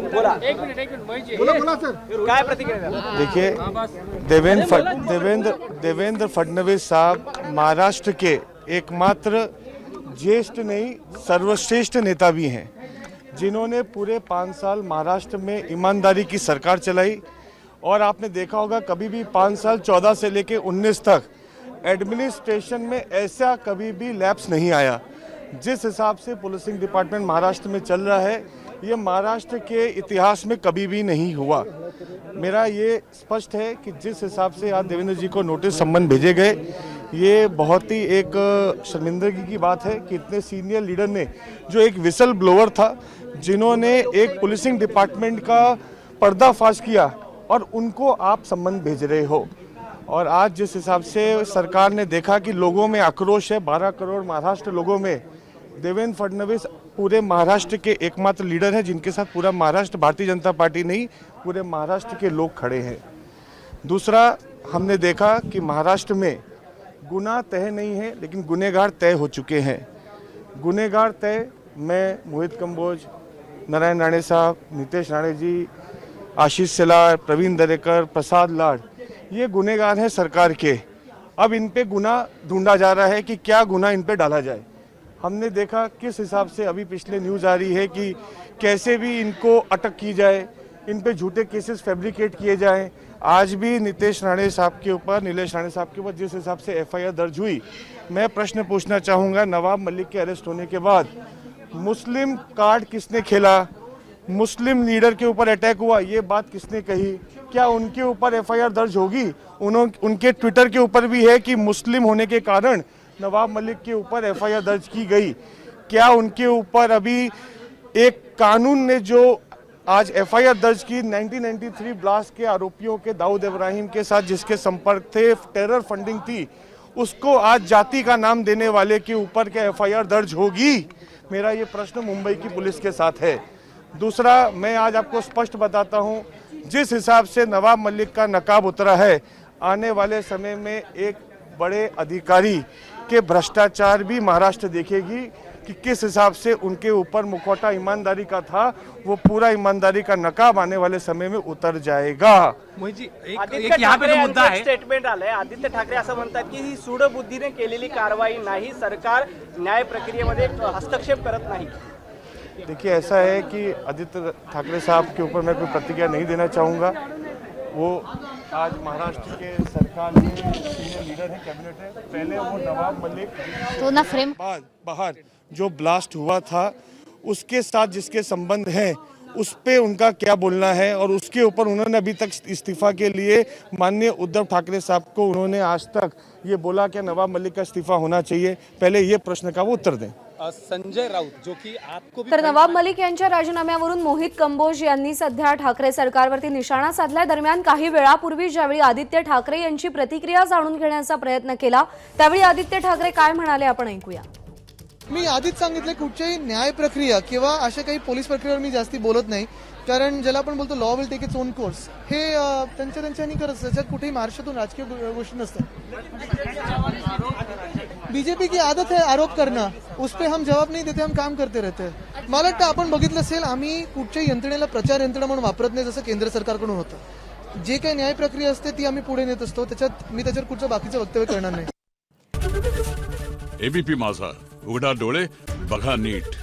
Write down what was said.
बोला एक मिनिट काय प्रतिक्रिया देखिए, देवेंद्र फडणवीस साहब महाराष्ट्र के एकमात्र ज्येष्ठ नहीं सर्वश्रेष्ठ नेता भी हैं, जिन्होंने पूरे 5 साल महाराष्ट्र में ईमानदारी की सरकार चलाई। और आपने देखा होगा कभी भी 5 साल 14 से लेकर 19 तक एडमिनिस्ट्रेशन में ऐसा कभी भी लैप्स नहीं आया। जिस हिसाब से पुलिसिंग डिपार्टमेंट महाराष्ट्र में चल रहा है, ये महाराष्ट्र के इतिहास में कभी भी नहीं हुआ। मेरा ये स्पष्ट है कि जिस हिसाब से आज देवेंद्र जी को नोटिस सम्मन भेजे गए, ये बहुत ही एक शर्मिंदगी की बात है कि इतने सीनियर लीडर ने, जो एक विसल ब्लोअर था, जिन्होंने एक पुलिसिंग डिपार्टमेंट का पर्दाफाश किया, और उनको आप सम्मन भेज रहे हो। और आज जिस हिसाब से सरकार ने देखा कि लोगों में आक्रोश है, 12 करोड़ महाराष्ट्र लोगों में, देवेंद्र फडणवीस पूरे महाराष्ट्र के एकमात्र लीडर हैं जिनके साथ पूरा महाराष्ट्र, भारतीय जनता पार्टी नहीं, पूरे महाराष्ट्र के लोग खड़े हैं। दूसरा, हमने देखा कि महाराष्ट्र में गुनाह तय नहीं है, लेकिन गुनहगार तय हो चुके हैं। गुनहगार तय मैं, मोहित कंबोज, नारायण राणे साहब, नितेश राणे जी, आशीष शेलार, प्रवीण दरेकर, प्रसाद लाड, ये गुनहगार हैं सरकार के। अब इन पे गुनाह ढूंढा जा रहा है कि क्या गुनाह इन पे डाला जाए। हमने देखा किस हिसाब से अभी पिछले न्यूज़ आ रही है कि कैसे भी इनको अटक की जाए, इन पे झूठे केसेस फैब्रिकेट किए जाएं। आज भी नितेश राणे साहब के ऊपर, नीलेश राणे साहब के ऊपर जिस हिसाब से FIR दर्ज हुई, मैं प्रश्न पूछना चाहूँगा, नवाब मलिक के अरेस्ट होने के बाद मुस्लिम कार्ड किसने खेला, मुस्लिम लीडर के ऊपर अटैक हुआ, ये बात किसने कही? क्या उनके ऊपर FIR दर्ज होगी? उनके ट्विटर के ऊपर भी है कि मुस्लिम होने के कारण नवाब मलिक के ऊपर FIR दर्ज की गई। क्या उनके ऊपर अभी एक कानून ने जो आज FIR दर्ज की 1993 ब्लास्ट के आरोपियों के, दाऊद इब्राहिम के साथ जिसके संपर्क थे, टेरर फंडिंग थी, उसको आज जाति का नाम देने वाले के ऊपर क्या FIR दर्ज होगी? मेरा ये प्रश्न मुंबई की पुलिस के साथ है। दूसरा, मैं आज आपको स्पष्ट बताता हूँ, जिस हिसाब से नवाब मलिक का नकाब उतरा है, आने वाले समय में एक बड़े अधिकारी के भ्रष्टाचार भी महाराष्ट्र देखेगी कि किस हिसाब से उनके ऊपर मुखौटा ईमानदारी का था, वो पूरा ईमानदारी का नकाब आने वाले समय में उतर जाएगा। मोहित जी, एक यहाँ पे जो मुद्दा है, स्टेटमेंट आलंय, आदित्य ठाकरे असं म्हणतात की ही सूडबुद्धीने केलेली कारवाई नाही, सरकार न्याय प्रक्रियेमध्ये हस्तक्षेप करत नहीं। देखिए, ऐसा है कि आदित्य ठाकरे साहब के ऊपर मैं कोई प्रतिक्रिया नहीं देना चाहूँगा। वो आज महाराष्ट्र के सरकार के सीनियर लीडर हैं, कैबिनेट है। पहले वो नवाब मलिक तो ना फ्रेम बाहर जो ब्लास्ट हुआ था, उसके साथ जिसके संबंध हैं, उस पे उनका क्या बोलना है, और उसके ऊपर उन्होंने अभी तक इस्तीफा के लिए माननीय उद्धव ठाकरे साहब को उन्होंने आज तक ये बोला कि नवाब मलिक का इस्तीफा होना चाहिए? पहले ये प्रश्न का वो उत्तर दें। संजय राऊत, जो की आपको तर नवाब मलिक यांच्या राजीनाम्यावरून मोहित कंबोज यांनी सध्या ठाकरे सरकारवरती निशाणा साधलाय। दरम्यान काही वेळापूर्वी ज्यावेळी आदित्य ठाकरे यांची प्रतिक्रिया जाणून घेण्याचा प्रयत्न केला, त्यावेळी आदित्य ठाकरे काय म्हणाले आपण ऐकूया। मी आधीच सांगितलं, कुठच्याही न्याय प्रक्रिया किंवा अशा काही पोलीस प्रक्रियेवर मी जास्ती बोलत नाही, कारण ज्याला आपण बोलतो law will take its own course, हे त्यांच्यानी करत, त्याच्यात कुठेही महाराष्ट्रातून राजकीय गोष्टी नसतात। बीजेपी की आदत है आरोप करना, उस पे हम जवाब नहीं देते, हम काम करते रहते हैं। मला वाटतं आपण बघितलं असेल, आम्ही कुठच्याही यंत्रणेला प्रचार यंत्रणा म्हणून वापरत नाही, जसं केंद्र सरकारकडून होतं। जे काही न्याय प्रक्रिया असते ती आम्ही पुढे नेत असतो, त्याच्यात मी त्याच्यावर कुठचं बाकीचं वक्तव्य करणार नाही। ABP माझा, उघडा डोळे बघा नीट।